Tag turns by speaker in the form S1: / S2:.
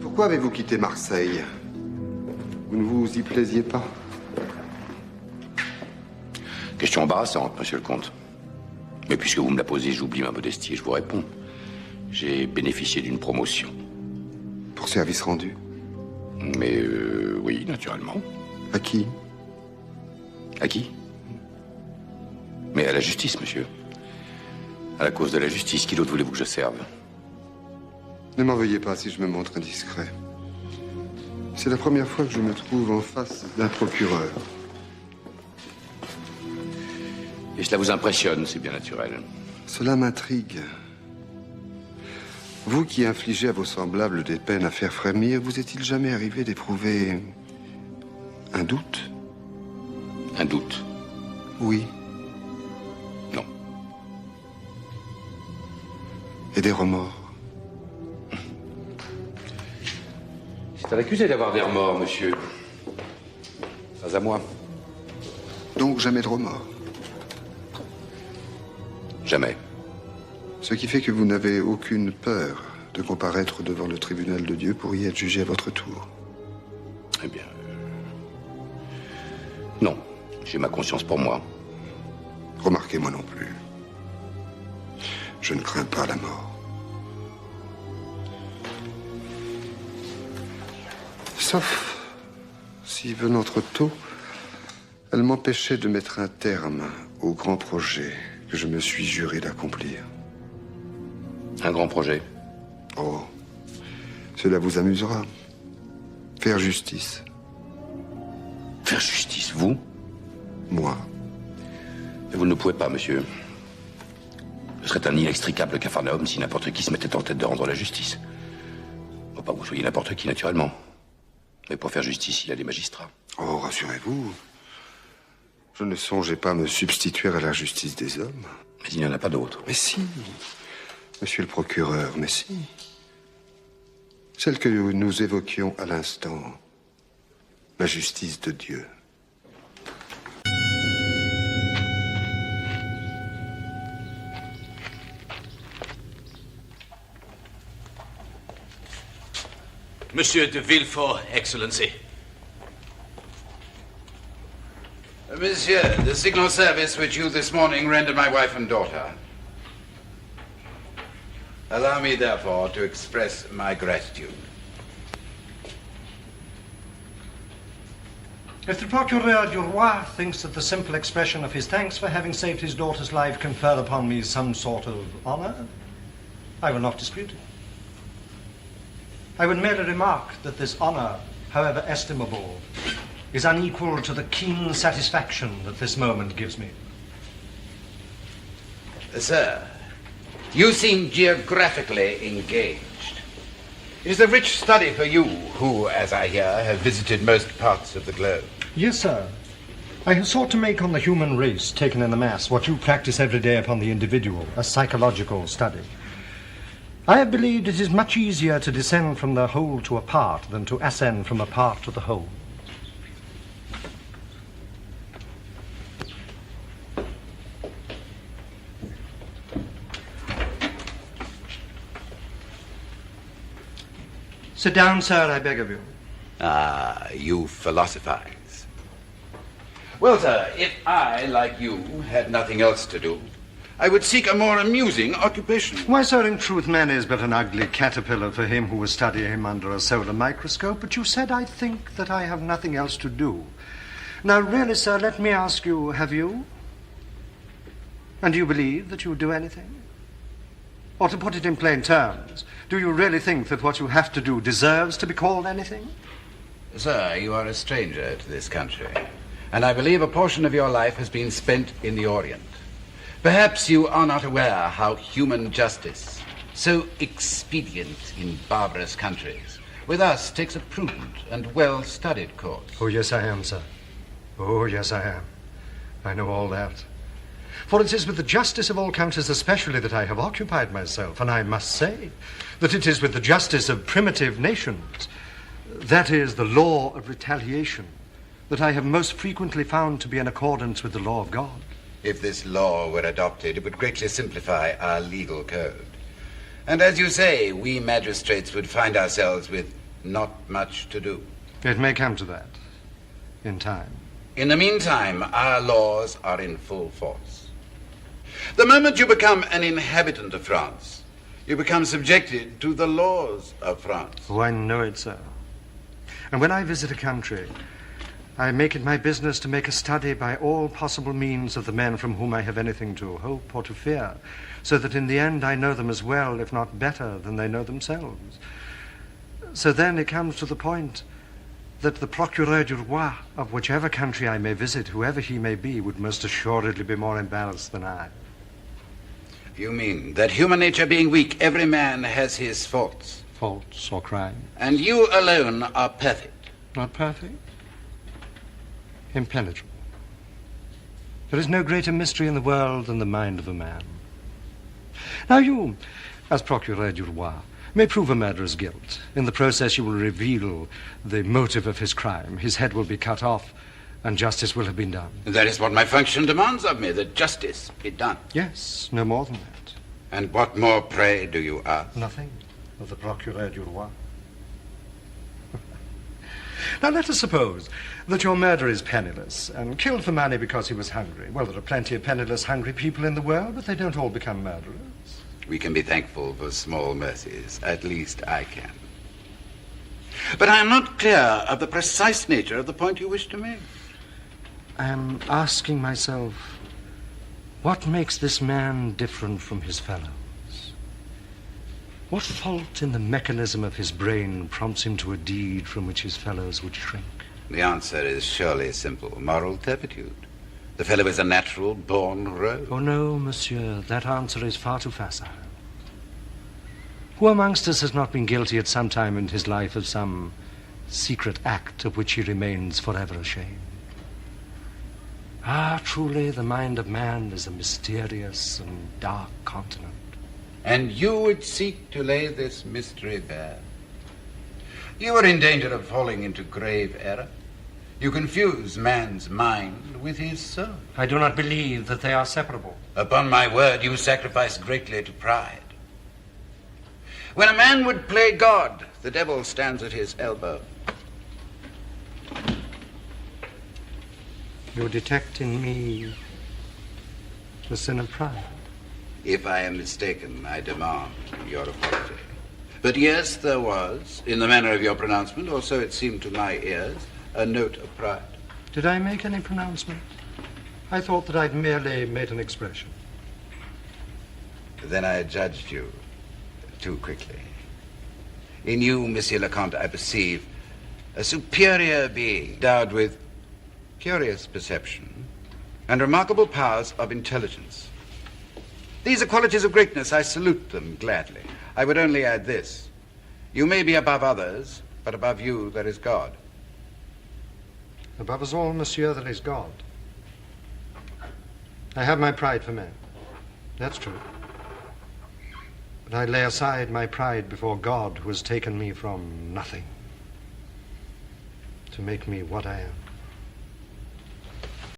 S1: Pourquoi avez-vous quitté Marseille? Vous ne vous y plaisiez pas?
S2: Question embarrassante, monsieur le comte. Mais puisque vous me la posez, j'oublie ma modestie et je vous réponds. J'ai bénéficié d'une promotion.
S1: Pour service rendu?
S2: Mais oui, naturellement.
S1: À qui?
S2: À qui? Mais à la justice, monsieur. À la cause de la justice. Qui d'autre voulez-vous que je serve?
S1: Ne m'en veuillez pas si je me montre indiscret. C'est la première fois que je me trouve en face d'un procureur.
S2: Et cela vous impressionne, c'est bien naturel.
S1: Cela m'intrigue. Vous qui infligez à vos semblables des peines à faire frémir, vous est-il jamais arrivé d'éprouver un doute?
S2: Un doute?
S1: Oui.
S2: Non.
S1: Et des remords?
S2: C'est à l'accusé d'avoir des remords, monsieur. Pas à moi.
S1: Donc jamais de remords?
S2: Jamais.
S1: Ce qui fait que vous n'avez aucune peur de comparaître devant le tribunal de Dieu pour y être jugé à votre tour?
S2: Eh bien... Non. J'ai ma conscience pour moi.
S1: Remarquez, moi non plus. Je ne crains pas la mort. Sauf si, venant trop tôt, elle m'empêchait de mettre un terme au grand projet que je me suis juré d'accomplir.
S2: Un grand projet?
S1: Oh, cela vous amusera. Faire justice.
S2: Faire justice, vous?
S1: Moi.
S2: Et vous ne pouvez pas, monsieur. Ce serait un inextricable capharnaüm si n'importe qui se mettait en tête de rendre la justice. Faut pas que vous soyez n'importe qui, naturellement. Mais pour faire justice, il y a des magistrats.
S1: Oh, rassurez-vous. Je ne songeais pas à me substituer à la justice des hommes.
S2: Mais il n'y en a pas d'autres.
S1: Mais si, monsieur le procureur, mais si. Celle que nous évoquions à l'instant, la justice de Dieu.
S3: Monsieur de Villefort, Excellency.
S4: Monsieur, the signal service which you this morning rendered my wife and daughter. Allow me, therefore, to express my gratitude.
S5: If the Procureur du Roi thinks that the simple expression of his thanks for having saved his daughter's life confer upon me some sort of honor, I will not dispute it. I would merely remark that this honor, however estimable, is unequal to the keen satisfaction that this moment gives me.
S4: Sir, you seem geographically engaged. It is a rich study for you, who, as I hear, have visited most parts of the globe.
S5: Yes, sir. I have sought to make on the human race, taken in the mass, what you practice every day upon the individual, a psychological study. I have believed it is much easier to descend from the whole to a part than to ascend from a part to the whole. Sit down, sir, I beg of you.
S4: Ah, you philosophize. Well, sir, if I, like you, had nothing else to do, I would seek a more amusing occupation.
S5: Why, sir, in truth, man is but an ugly caterpillar for him who will study him under a solar microscope. But you said, I think, that I have nothing else to do. Now, really, sir, let me ask you, have you? And do you believe that you would do anything? Or to put it in plain terms, do you really think that what you have to do deserves to be called anything?
S4: Sir, you are a stranger to this country, and I believe a portion of your life has been spent in the Orient. Perhaps you are not aware how human justice, so expedient in barbarous countries, with us takes a prudent and well-studied course.
S5: Oh, yes, I am, sir. Oh, yes, I am. I know all that. For it is with the justice of all countries especially that I have occupied myself, and I must say that it is with the justice of primitive nations, that is, the law of retaliation, that I have most frequently found to be in accordance with the law of God.
S4: If this law were adopted, it would greatly simplify our legal code. And as you say, we magistrates would find ourselves with not much to do.
S5: It may come to that in time.
S4: In the meantime, our laws are in full force. The moment you become an inhabitant of France, you become subjected to the laws of France.
S5: Oh, I know it, sir. And when I visit a country, I make it my business to make a study by all possible means of the men from whom I have anything to hope or to fear, so that in the end I know them as well, if not better, than they know themselves. So then it comes to the point that the Procureur du Roi of whichever country I may visit, whoever he may be, would most assuredly be more embarrassed than I.
S4: You mean that human nature being weak, every man has his faults?
S5: Faults or crime?
S4: And you alone are perfect?
S5: Not perfect. Impenetrable. There is no greater mystery in the world than the mind of a man. Now you, as Procureur du Roi, may prove a murderer's guilt. In the process you will reveal the motive of his crime. His head will be cut off, and justice will have been done.
S4: That is what my function demands of me, that justice be done.
S5: Yes, no more than that.
S4: And what more, pray, do you ask?
S5: Nothing of the Procureur du Roi. Now let us suppose that your murderer is penniless and killed for money because he was hungry. Well, there are plenty of penniless, hungry people in the world, but they don't all become murderers.
S4: We can be thankful for small mercies. At least I can. But I am not clear of the precise nature of the point you wish to make.
S5: I am asking myself, what makes this man different from his fellows? What fault in the mechanism of his brain prompts him to a deed from which his fellows would shrink?
S4: The answer is surely simple. Moral turpitude. The fellow is a natural born rogue.
S5: Oh, no, monsieur. That answer is far too facile. Who amongst us has not been guilty at some time in his life of some secret act of which he remains forever ashamed? Ah, truly, the mind of man is a mysterious and dark continent.
S4: And you would seek to lay this mystery bare? You are in danger of falling into grave error. You confuse man's mind with his soul.
S5: I do not believe that they are separable.
S4: Upon my word, you sacrifice greatly to pride. When a man would play God, the devil stands at his elbow.
S5: You detect in me the sin of pride.
S4: If I am mistaken, I demand your apology. But yes, there was, in the manner of your pronouncement, or so it seemed to my ears, a note of pride.
S5: Did I make any pronouncement? I thought that I'd merely made an expression.
S4: Then I judged you too quickly. In you, Monsieur le Comte, I perceive a superior being endowed with curious perception and remarkable powers of intelligence. These are qualities of greatness. I salute them gladly. I would only add this. You may be above others, but above you there is God.
S5: Above us all, monsieur, there is God. I have my pride for men. That's true. But I lay aside my pride before God, who has taken me from nothing to make me what I am.